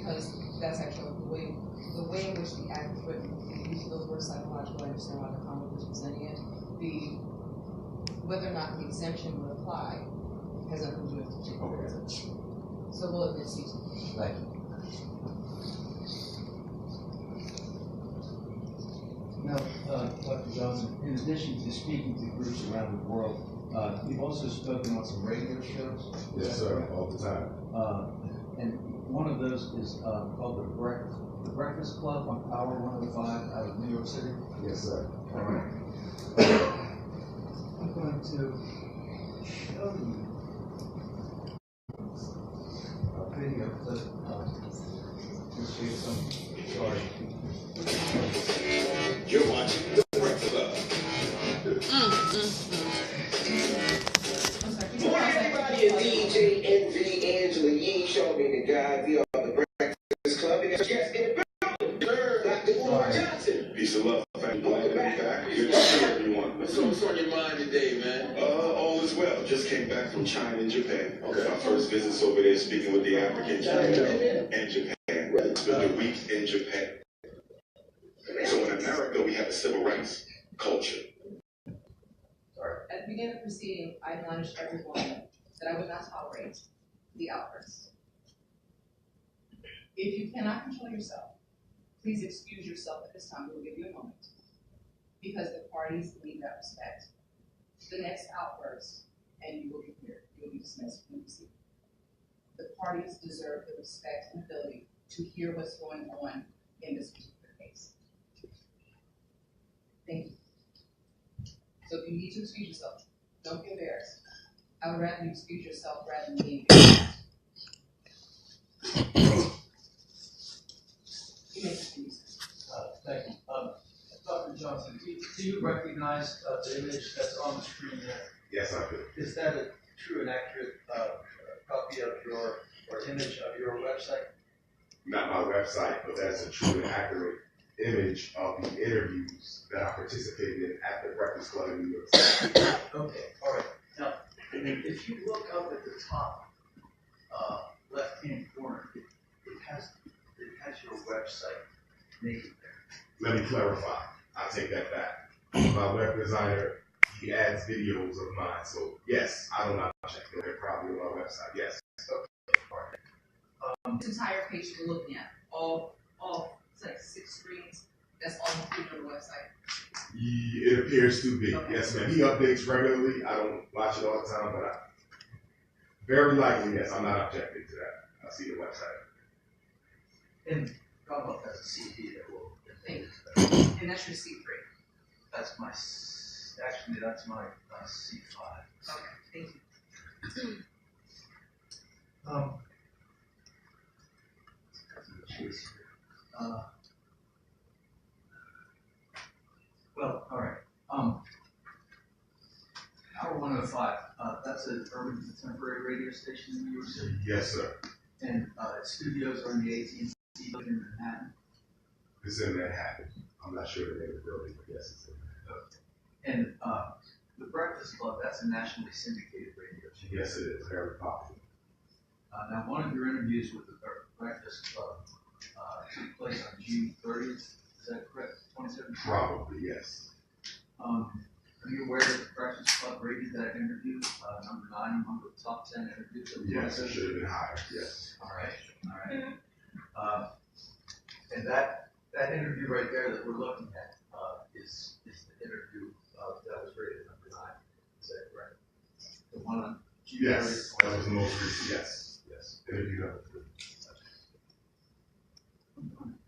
because that's actually the way in which the act is written. The use of those words psychological, I understand why the comment was presenting it. Whether or not the exemption would apply has nothing to do with the particular resolution. So we'll admit Susan. Thank you. Now, Dr. Johnson, in addition to speaking to groups around the world, you've also spoken on some radio shows? Yes, sir, all the time. And one of those is called the Breakfast Club on Power 105 out of New York City? Yes, sir. All right. I'm going to show you a video clip. Appreciate some. Sorry. You're watching The Breakfast Club. Morning, everybody. It's DJ Envy, Angela Yee, Charlene the Guy. We are The Breakfast Club. And guest in the building, Dr. Umar Johnson. Peace and love, family. Welcome back. Good to see everyone. What's on your mind today, man? All is well. Just came back from China and Japan. Okay. My first visits over there, speaking with the African China and Japan. Right. Spent a week in Japan. So in America, we have a civil rights culture. At the beginning of the proceeding, I admonished everyone that I would not tolerate the outbursts. If you cannot control yourself, please excuse yourself at this time. We will give you a moment. Because the parties need that respect. The next outburst, and you will be here. You will be dismissed from the proceeding. The parties deserve the respect and ability to hear what's going on in this particular case. Thank you. So if you need to excuse yourself, don't be embarrassed. I would rather you excuse yourself rather than being embarrassed. You may excuse. Thank you. Dr. Johnson, do you recognize the image that's on the screen there? Yes, I do. Is that a true and accurate copy of your, or image of your website? Not my website, but that's a true and accurate image of the interviews that I participated in at the Breakfast Club in New York City. Okay, all right. Now, if you look up at the top left-hand corner, it has your website naked there. Let me clarify. I take that back. My web designer, he adds videos of mine, so yes, I don't check. They're probably on my website. Yes. Okay, all right. This entire page you're looking at, all it's like 6 screens. That's all included on the website. It appears to be. Okay. Yes, ma'am. He updates regularly. I don't watch it all the time, but very likely, yes. I'm not objecting to that. I see the website. And Commonwealth has a CD that will. Thank you. And that's your C3. That's my C5. Okay, thank you. Well, all right. Power 105. That's an urban contemporary radio station in New York City. Yes, sir. And its studios are in the AT&T building in Manhattan. It's in Manhattan. I'm not sure the name of the building, but yes, it's in Manhattan. And the Breakfast Club, that's a nationally syndicated radio show. Yes, it is. Very popular. Now, one of your interviews with the Breakfast Club took place on June 30th. Is that correct? 2017? Probably, yes. Are you aware that the Breakfast Club rated that interview number 9 among the top 10 interviews of the Yes, it should have been higher. Yes. All right. And that interview right there that we're looking at is the interview that was rated number 9. Is that correct? The one on June 30th. Yes, that was the most recent. Yes, yes. Interview number 3. I'm going to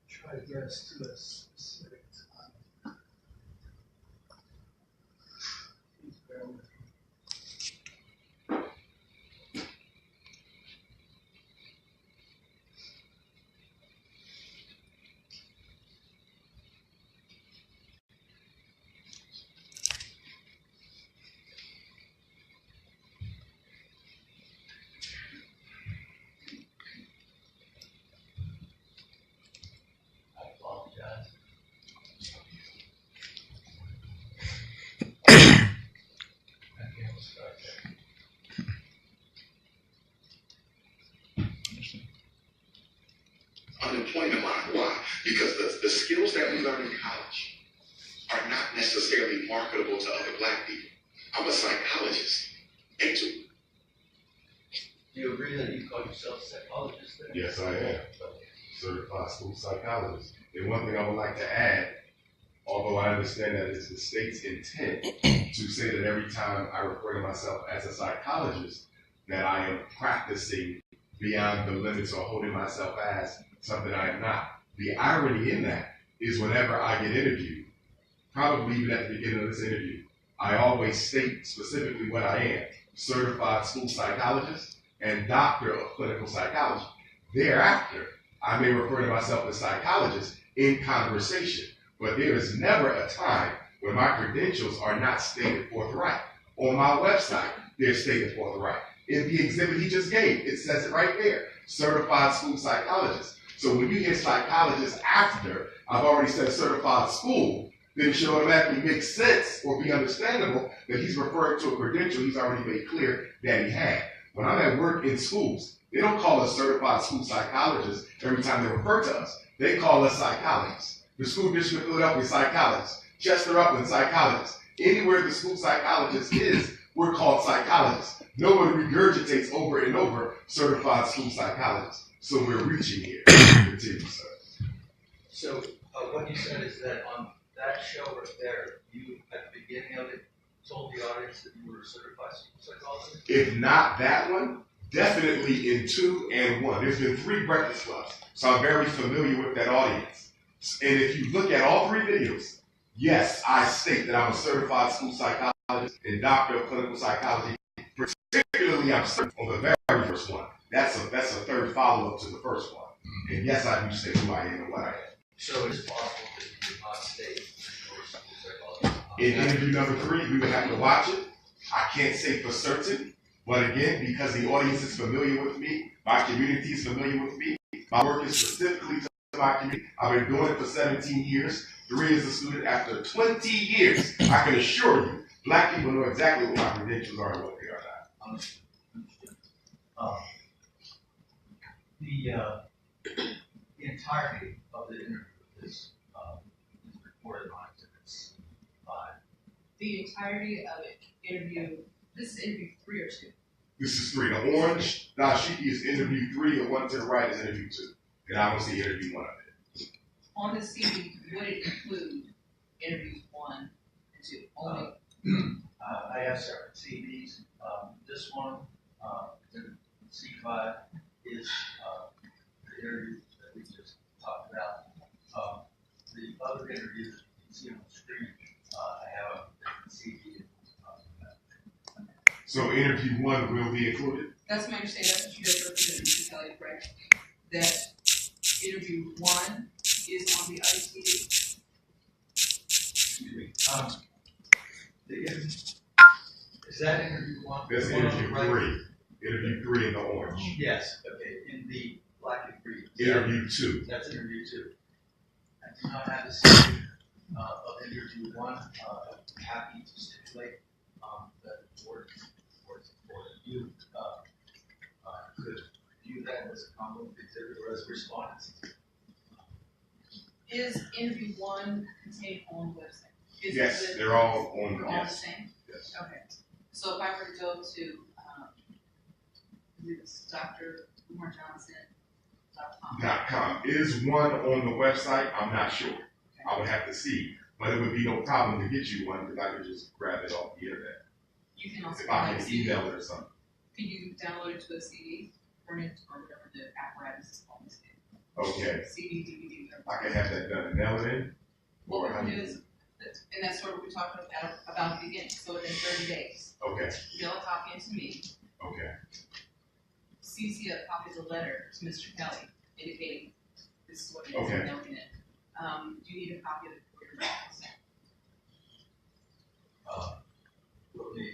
try to get us to a specific time. Please bear with me. I apologize. unemployment line. Why? Because the skills that we learn in college are not necessarily marketable to other black people. I'm a psychologist. Ain't you? Do you agree that you call yourself a psychologist then? Yes, I am. Certified school psychologist. And one thing I would like to add, although I understand that it's the state's intent to say that every time I refer to myself as a psychologist, that I am practicing beyond the limits or holding myself as something I am not. The irony in that is whenever I get interviewed, probably even at the beginning of this interview, I always state specifically what I am: certified school psychologist and doctor of clinical psychology. Thereafter, I may refer to myself as psychologist in conversation, but there is never a time when my credentials are not stated forthright. On my website, they're stated forthright. In the exhibit he just gave, it says it right there: certified school psychologist. So when you hear psychologist after I've already said certified school, then it should automatically make sense or be understandable that he's referring to a credential he's already made clear that he had. When I'm at work in schools, they don't call us certified school psychologists every time they refer to us. They call us psychologists. The school district of Philadelphia, psychologists. Chester Upland, psychologists. Anywhere the school psychologist is, we're called psychologists. No one regurgitates over and over certified school psychologists. So we're reaching here. Continue, sir. So what you said is that on that show right there, you, at the beginning of it, told the audience that you were a certified school psychologist? If not that one, definitely in 2 and 1. There's been 3 Breakfast Clubs, so I'm very familiar with that audience. And if you look at all 3 videos, yes, I state that I'm a certified school psychologist and doctor of clinical psychology. Particularly, I'm certain on the very first one. That's a third follow-up to the first one. And yes, I do state who I am and what I am. So it is possible that you did not state that you were a school psychologist. In interview number 3, we would have to watch it. I can't say for certain, but again, because the audience is familiar with me, my community is familiar with me, my work is specifically to my community. I've been doing it for 17 years, 3 as a student. After 20 years, I can assure you, black people know exactly what my credentials are and what they are not. Understood. The entirety of the interview is recorded on exhibits 5. The entirety of it, this is interview 3 or 2? This is 3. The orange dashiki is interview 3, the one to the right is interview 2. And I will see interview 1 of it. On the CD, would it include interviews 1 and 2? Only. I have separate CDs. This one, C5, is the interview that we just talked about. The other interviews that you can see on the screen, I have a different CD. So interview 1 will be included? That's my understanding. That's what you guys represented, Mr. Kelly, correct? That interview 1 is on the other CD. Excuse me. Is that interview 1? That's interview 3. Interview 3 in the orange. Yes. Okay. In the black and green. Interview 2. That's interview 2. I do not have the CD of interview 1. I'm happy to stipulate that the board or you could view that as a compliment exhibit or as a response. Is interview 1 contained on the website? Yes, they're all on They're the all the same? Yes. Okay. So if I were to go to Dr. Umar .com. Is one on the website? I'm not sure. Okay. I would have to see. But it would be no problem to get you one because I could just grab it off the internet. You can also If I can email it or something. Could you download it to a CD or whatever the apparatus is called? Okay. CD, DVD, I can have that done and mail it in. What we can do is, and that's sort of what we talked about at the beginning. So within 30 days, Okay. mail a copy into me. Okay. CC a copy of the letter to Mr. Kelly indicating this is what it is Okay. mailing it. Do you need a copy of it for your records? Will the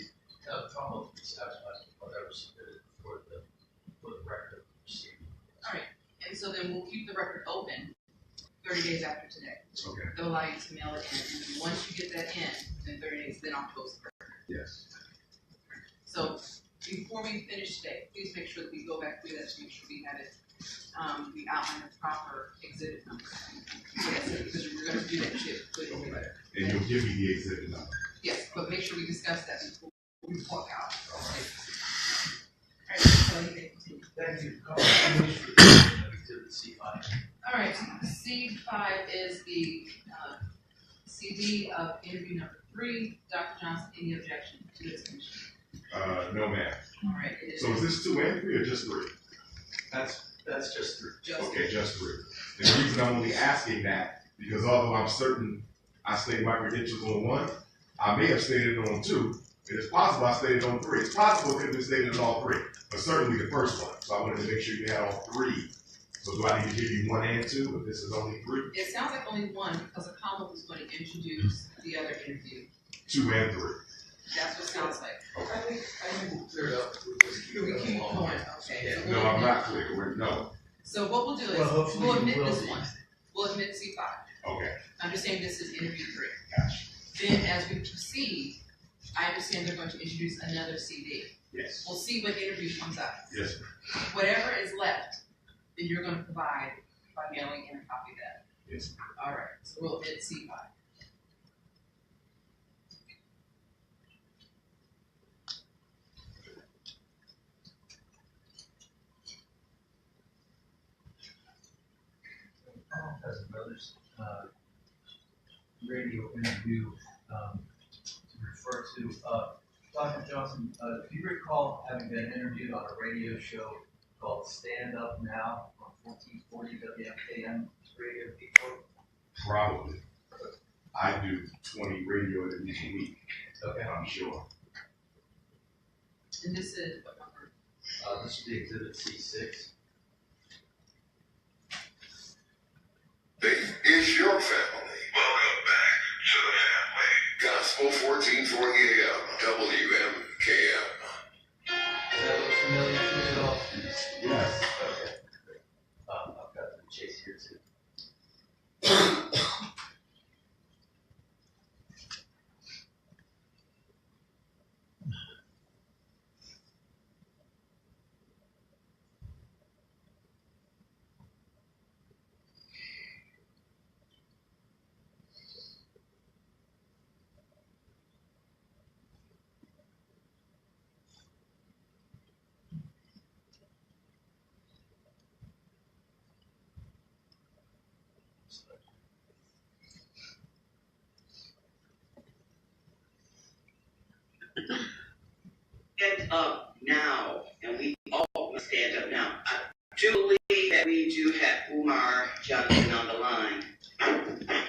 trouble be satisfied with whatever submitted for the record of the proceeding? All right, and so then we'll keep the record open 30 days after today. Okay. They'll allow you to mail it in, and then once you get that in 30 days, then I'll close the record. Yes. So before we finish today, please make sure that we go back through that to make sure we have it, we outline the proper exhibit number. Yes, because we're going to do that too. Put it in the letter. And you'll give me the exhibit number. Yes, but make sure we discuss that before we walk out. Alright, so you can continue. Thank you. Exhibit C5. Alright, C5 is the CD of interview number 3. Dr. Johnson, any objection to this commission? No, ma'am. Alright, it is. So is this 2 and 3 or just 3? That's just 3. Okay, just 3. And the reason I'm only asking that, because although I'm certain I stated my credentials on 1, I may have stated it on 2. It is possible I stated it on 3. It's possible it could have been stated on all 3, but certainly the first one. So I wanted to make sure you had all 3. So do I need to give you 1 and 2 if this is only 3? It sounds like only 1 because the column is going to introduce the other interview. 2 and 3. That's what it sounds like. I think we'll clear it up. We keep going. Okay. So No, I'm not clear. No. So what we'll do is Well, hopefully we'll you admit will this be. one. We'll admit C5. Okay. I'm just saying this is interview 3. Gotcha. Then as we proceed, I understand they're going to introduce another CD. Yes. We'll see what interview comes up. Yes, ma'am. Whatever is left, then you're going to provide by mailing in a copy of that. Yes, ma'am. All right. So we'll admit C5. Has another radio interview to refer to. Dr. Johnson, do you recall having been interviewed on a radio show called Stand Up Now on 1440 WMKM radio before? Probably. I do 20 radio interviews a week. Okay. I'm sure. And this is what number? This would be Exhibit C6. Faith is your family. Welcome back to the family. Gospel 1440 AM, WMKM. Does that look familiar to you at all? Yes. Okay. I've got the chase here too. Stand up now, and we all must stand up now. I do believe that we do have Umar Johnson on the line.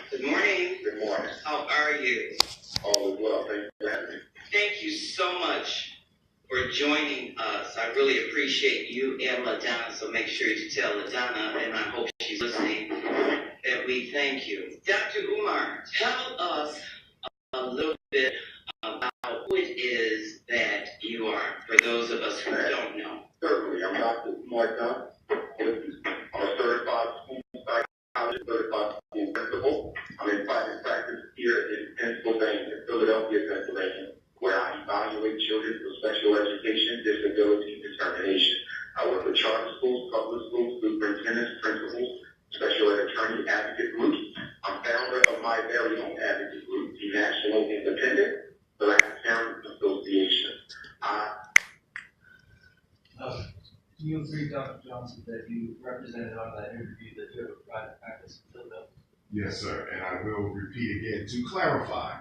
Good morning. Good morning. How are you? All is well. Thank you for having me. Thank you so much for joining us. I really appreciate you and LaDonna, so make sure you tell LaDonna, and I hope she's listening, that we thank you. Dr. Umar, tell us a little bit about who it is that you are, for those of us who don't know. Certainly. I'm Dr. Umar. I'm a certified school psychologist, certified school principal. I'm in private practice here in Pennsylvania, Philadelphia, Pennsylvania, where I evaluate children for special education, disability, determination. I work with charter schools, public schools, superintendents, principals, special ed attorney advocate groups. I'm founder of my very own advocate group, the National Independent Black Parents Association. Do you agree, Dr. Johnson, that you represented on that interview that you have a private practice in Philadelphia? Yes, sir. And I will repeat again to clarify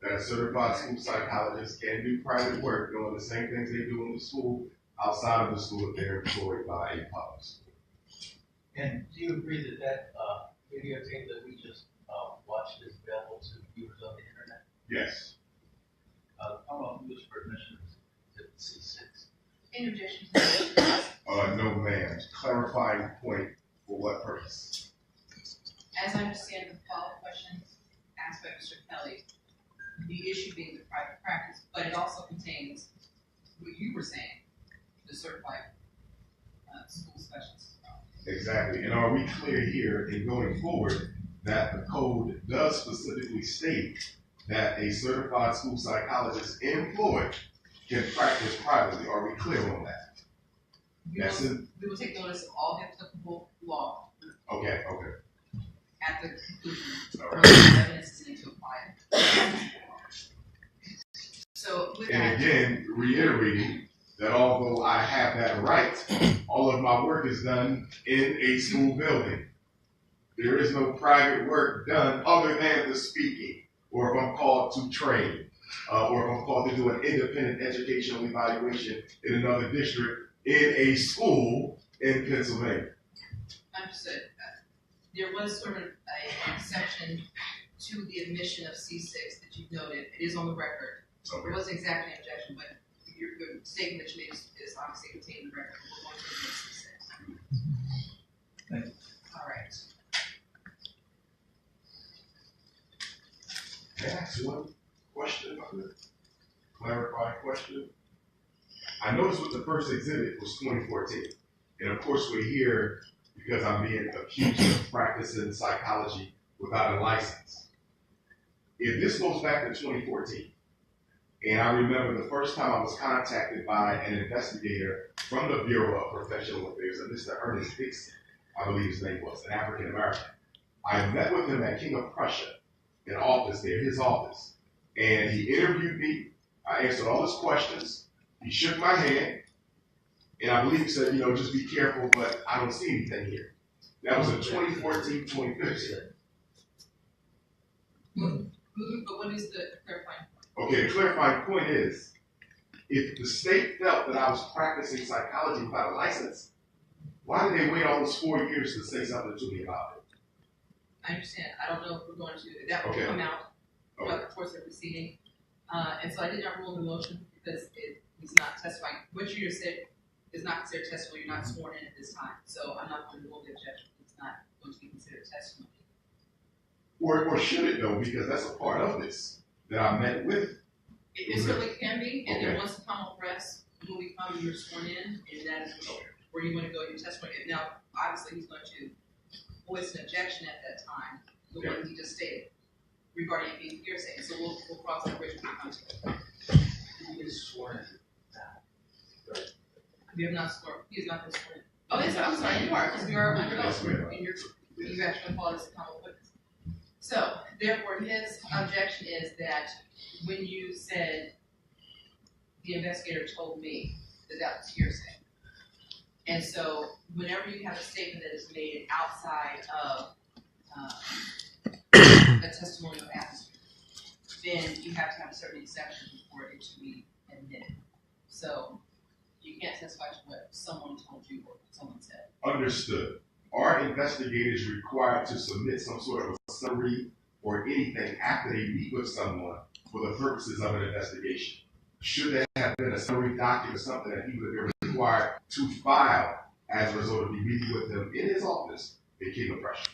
that a certified school psychologist can do private work doing the same things they do in the school, outside of the school if they're employed by a public school. And do you agree that that videotape that we just watched is available to viewers on the internet? Yes. The Commonwealth moves for admission to C6. Interjection. No, ma'am. Clarifying point for what purpose? As I understand the follow-up questions asked by Mr. Kelly, the issue being the private practice, but it also contains what you were saying, the certified school specialist. Exactly. And are we clear here in going forward that the code does specifically state that a certified school psychologist employed can practice privately? Are we clear on that? We will take notice of all the applicable law. Okay. at the conclusion, All where right. the evidence is needed to apply it. So with And that, again, reiterating that although I have that right, all of my work is done in a school building. There is no private work done other than the speaking, or if I'm called to train, or if I'm called to do an independent educational evaluation in another district in a school in Pennsylvania. understood. There was sort of an exception to the admission of C6 that you've noted. It is on the record. Okay. It wasn't exactly an objection, but your statement that you made is obviously contained in the record. We're going to admit C6. Thank you. All right. Can I ask one question? Clarifying question? I noticed what the first exhibit was 2014. And of course we're here because I'm being accused of practicing psychology without a license. If this goes back to 2014, and I remember the first time I was contacted by an investigator from the Bureau of Professional Affairs, a Mr. Ernest Dixon, I believe his name was, an African American. I met with him at King of Prussia, in office there, his office. And he interviewed me. I answered all his questions. He shook my hand. And I believe he said, just be careful, but I don't see anything here. That was in 2014, 2015. But what is the clarifying point? Okay, the clarifying point is, if the state felt that I was practicing psychology without a license, why did they wait all those 4 years to say something to me about it? I understand. I don't know if we're going to, that will come out throughout the course of the proceeding. And so I did not rule the motion because it was not testifying. What you just said is not considered testimony. You're not sworn in at this time. So I'm not going to rule the objection. It's not going to be considered testimony. Or should it though, because that's a part of this that I met with. It certainly can be, and Okay. then once the Commonwealth rests, when we come, you're sworn in, and that is where you want to go in your testimony. Now, obviously, he's going to voice an objection at that time, the Okay. one he just stated, regarding it being hearsay. So we'll cross that bridge when we come to it. He is sworn in. We have not sworn, he has not been sworn in. Oh, yes, I'm sorry, you are, because we are under Yes, oath, we are. and you actually called us a Commonwealth witness. So, therefore, his objection is that when you said the investigator told me that was hearsay. And so, whenever you have a statement that is made outside of a testimonial atmosphere, then you have to have a certain exception for it to be admitted. So, you can't testify to what someone told you or what someone said. Understood. Are investigators required to submit some sort of a summary or anything after they meet with someone for the purposes of an investigation? Should there have been a summary document or something that he would have been required to file as a result of me meeting with him in his office in King of Prussia?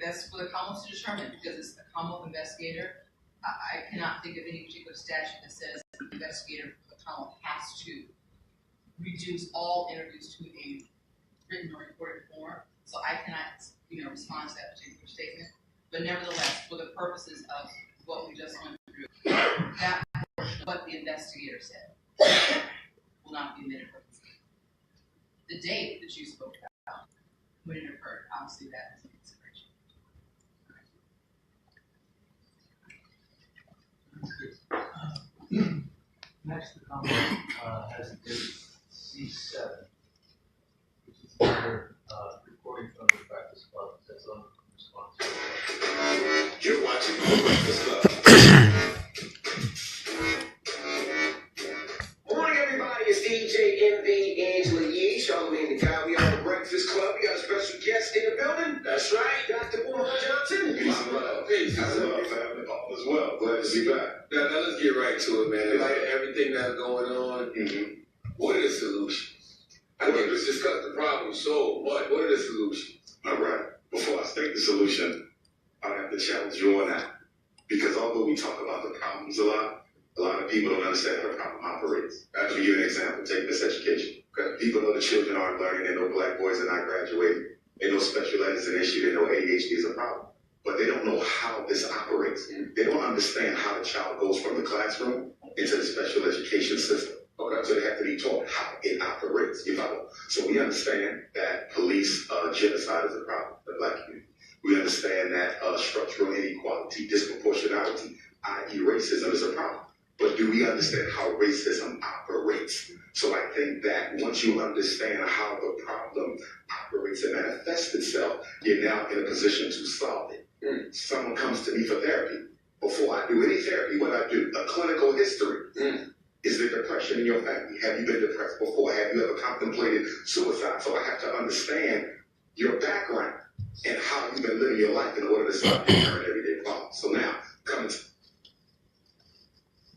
That's for the Commonwealth to determine, because it's the Commonwealth investigator. I cannot think of any particular statute that says the investigator for the Commonwealth has to reduce all interviews to a written or recorded form. So I cannot, respond to that particular statement. But nevertheless, for the purposes of what we just went through, that portion of what the investigator said will not be admitted for the proceeding. The date that you spoke about, when it occurred, obviously that is a consideration. Next, the Commonwealth has exhibit C7, which is another recording from the Breakfast Club. That's on response. You're watching The Breakfast Club. Morning, everybody. It's DJ MV Angela Yee, Charlamagne the Guy. We are The Breakfast Club. We got a special guest in the building. That's right, Dr. Umar Johnson. Peace and love. Peace and love, family. All is well. Glad to be back. Now let's get right to it, man. Like everything that's going on, what are the solutions? I think let's discuss the problem. So, what are the solutions? All right. Before I state the solution, I have to challenge you on that. Because although we talk about the problems a lot of people don't understand how the problem operates. I'll give you an example. Take this education. Okay. People know the children aren't learning. They know black boys are not graduating. They know special ed is an issue. They know ADHD is a problem. But they don't know how this operates. They don't understand how the child goes from the classroom into the special education system. Okay, so they have to be taught how it operates, you follow? So we understand that police genocide is a problem in the black community. We understand that structural inequality, disproportionality, i.e. racism is a problem. But do we understand how racism operates? So I think that once you understand how the problem operates and manifests itself, you're now in a position to solve it. Someone comes to me for therapy. Before I do any therapy, what I do, a clinical history. Is there depression in your family? Have you been depressed before? Have you ever contemplated suicide? So I have to understand your background and how you've been living your life in order to stop your current everyday problems. So now, coming to...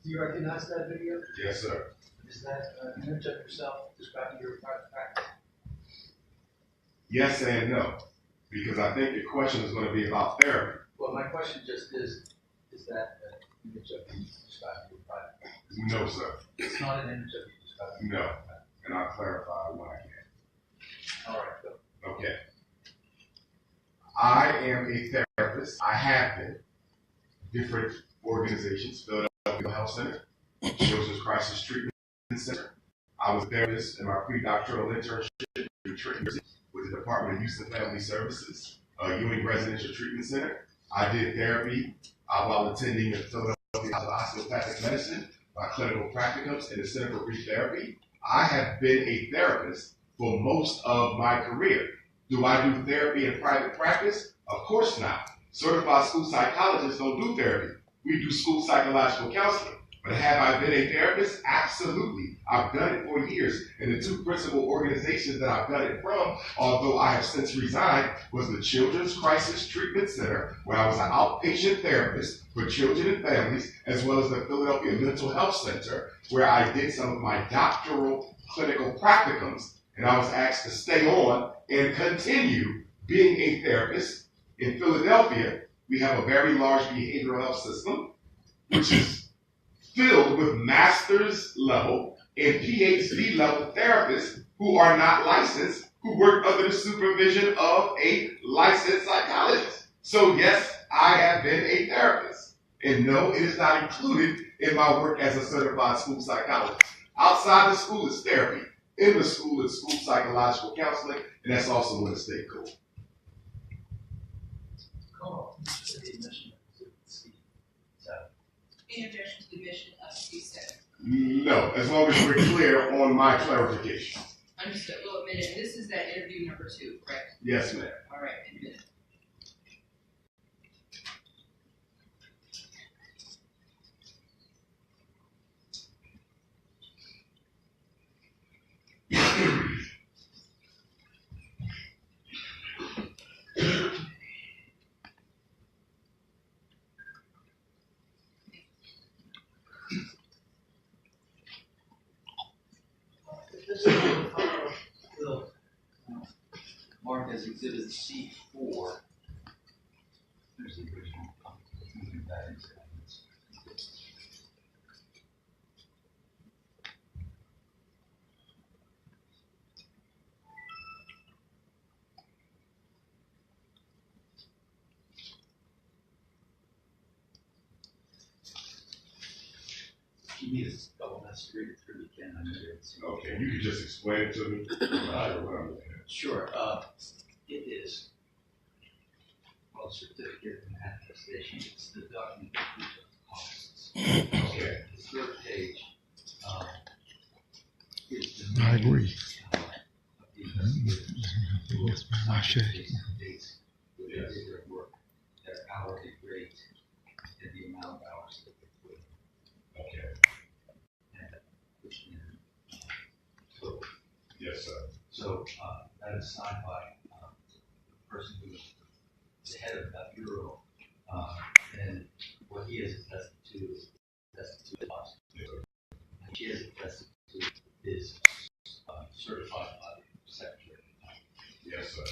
Do you recognize that video? Yes, sir. Is that an image of yourself describing your private practice? Yes and no, because I think the question is going to be about therapy. Well, my question just is that an image of you describing your private practice? No, sir. It's not an image of you describing your No, private practice. and I'll clarify when I can. All right, go. Okay. I am a therapist. I have been. Different organizations, Philadelphia Health Center, Children's Crisis Treatment Center. I was a therapist in my pre-doctoral internship in Trenton with the Department of Youth and Family Services, Ewing Residential Treatment Center. I did therapy while attending the Philadelphia College of Osteopathic Medicine, my clinical practicums in the Center for Brief Therapy. I have been a therapist for most of my career. Do I do therapy in private practice? Of course not. Certified school psychologists don't do therapy. We do school psychological counseling. But have I been a therapist? Absolutely. I've done it for years. And the two principal organizations that I've done it from, although I have since resigned, was the Children's Crisis Treatment Center, where I was an outpatient therapist for children and families, as well as the Philadelphia Mental Health Center, where I did some of my doctoral clinical practicums. And I was asked to stay on and continue being a therapist. In Philadelphia, we have a very large behavioral health system, which is filled with master's level and PhD level therapists who are not licensed, who work under the supervision of a licensed psychologist. So yes, I have been a therapist. And no, it is not included in my work as a certified school psychologist. Outside the school is therapy. In the school is school psychological counseling, and that's also in the state code. Cool. Just the admission of C7. Any objection to the admission of C7? No, as long as we're clear on my clarification. Understood. We'll admit it. This is that interview number 2, correct? Yes, ma'am. All right, admit it. This will mark as Exhibit C4. There's the original. You need a couple minutes to read it through, you can. I know it's Okay, you can just explain it to me. I don't know what I'm looking at. Sure. It is called certificate of manifestation. It's the document that proves the costs. Okay. The third page is the I agree. of the investigators. I share. Dates where they did their work, their hourly rate, and the amount of hours that they put in. Okay. And which in total. Yes, sir. So that is signed by the person who is the head of that bureau, and what he has attested to is attested to us. And she has attested to is certified by the secretary. Yes, sir.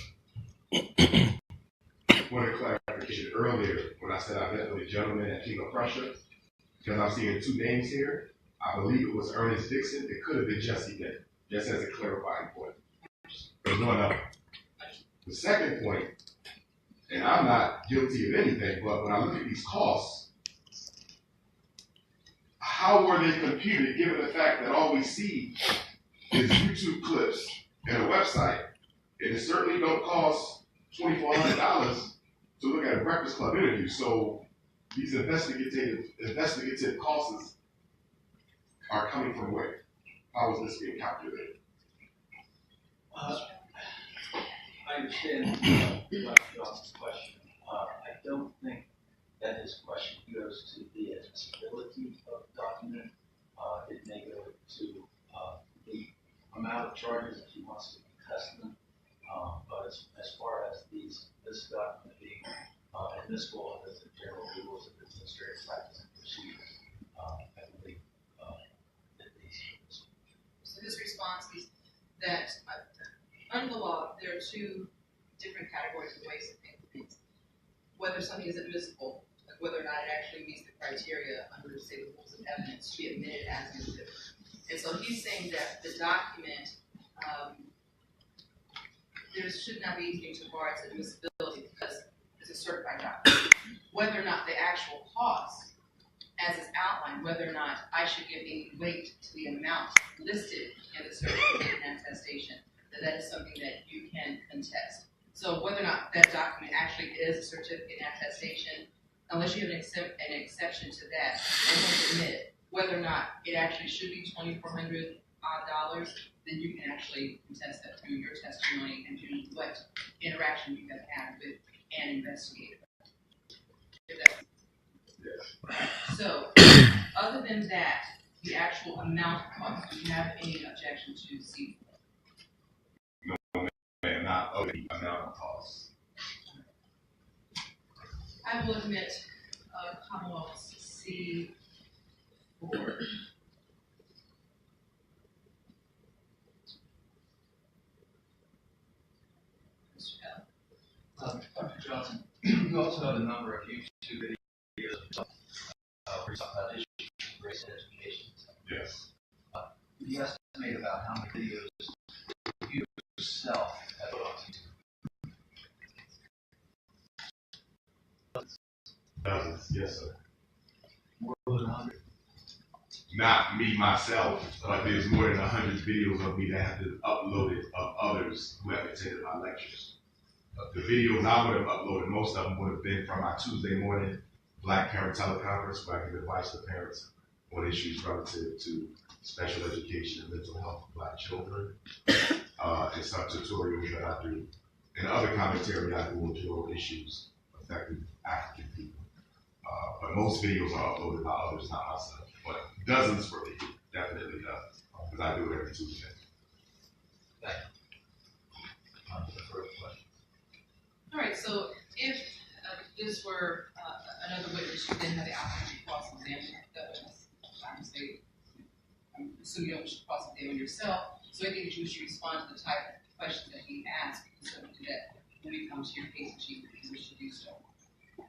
Point of clarification earlier when I said I met with a gentleman at King of Prussia, because I'm seeing two names here. I believe it was Ernest Dixon. It could have been Jesse Bennett, just as a clarifying point. There's one other. The second point, and I'm not guilty of anything, but when I look at these costs, how were they computed, given the fact that all we see is YouTube clips and a website, and it certainly don't cost $2,400 to look at a Breakfast Club interview. So these investigative costs are coming from where? How is this being calculated? I understand Dr. Johnson's question. I don't think that his question goes to the accessibility of the document. It may go to the amount of charges that he wants to be custom. But as far as this document being admissible under the general rules of administrative practice and procedures, I believe that these. So his response is that under the law, there are two different categories of ways of thinking things. Whether something is admissible, like whether or not it actually meets the criteria under, say, the rules of evidence to be admitted as an exhibit. And so he's saying that the document, there should not be anything to bar its admissibility because it's a certified document. Whether or not the actual cost, as is outlined, whether or not I should give any weight to the amount listed in the certificate and attestation, that is something that you can contest. So whether or not that document actually is a certificate and attestation, unless you have an exception to that, I won't admit it. Whether or not it actually should be $2,400 odd, then you can actually contest that through your testimony and through what interaction you have had with an investigator. So, other than that, the actual amount of cost, do you have any objection to C4? And not of the amount of costs. I will admit Commonwealth's C4. Dr. Johnson, you also have a number of YouTube videos of race and education. Yes. Can you estimate about how many videos you yourself have put on YouTube? Dozens, yes, sir. More than 100? Not me, myself, but there's more than 100 videos of me that have been uploaded of others who have attended my lectures. The videos I would have uploaded, most of them would have been from my Tuesday morning Black Parent Teleconference, where I give advice to parents on issues relative to special education and mental health of Black children, and some tutorials that I do, and other commentary I do on general issues affecting African people. But most videos are uploaded by others, not myself. But dozens for me, definitely dozens, because I do it every Tuesday. Thank you. On to the first question. All right, so if this were another witness, you didn't have the opportunity to cross-examine the witness. I'm assuming you don't wish to cross-examine yourself, so I think that you should respond to the type of questions that he asked, so we do that when we come to your case in chief, if you wish to do so.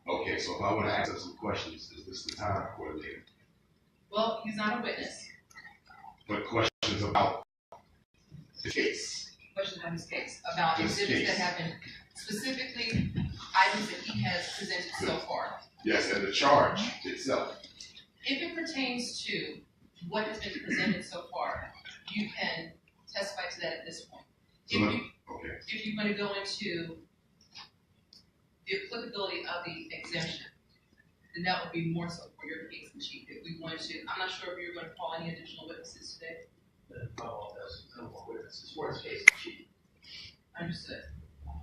Okay, so if I want to ask him some questions, is this the time coordinator? Well, he's not a witness. But questions about the case. Questions about his case, about This exhibits case. that have been specifically items that he has presented so far. Yes, and the charge itself. If it pertains to what has been presented so far, you can testify to that at this point. If you want to go into the applicability of the exemption, then that would be more so for your case in chief. If we wanted to, I'm not sure if you're going to call any additional witnesses today. No more witnesses for his case in chief. Understood.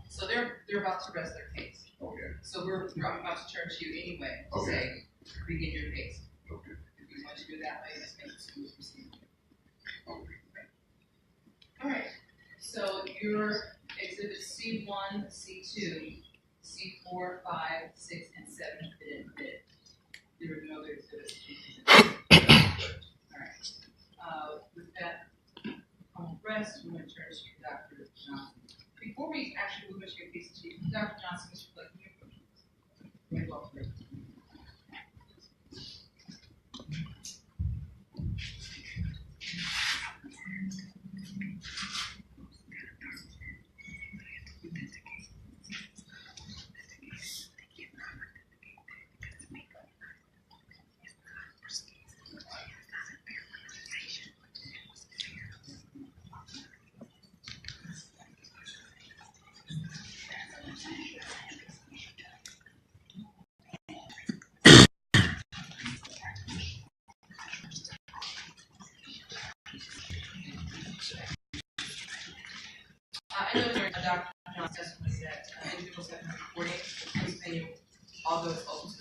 So they're about to rest their case. Okay. So I'm about to turn to you anyway to Okay. say, begin your case. Okay. If you want to do it that way, let's make it smooth procedure. Okay. All right. So your exhibit C1, C2, C4, 5, 6, and 7 have been admitted. There are no other exhibits that you presented. All right. With that, on rest, we're going to turn to you, Dr. Johnson. Before we actually move into your case, Dr. Johnson, Mr. Blake, can you approach us? Very well, please. I know during Dr. John's testimony that individuals have been reporting his opinion, although it's open to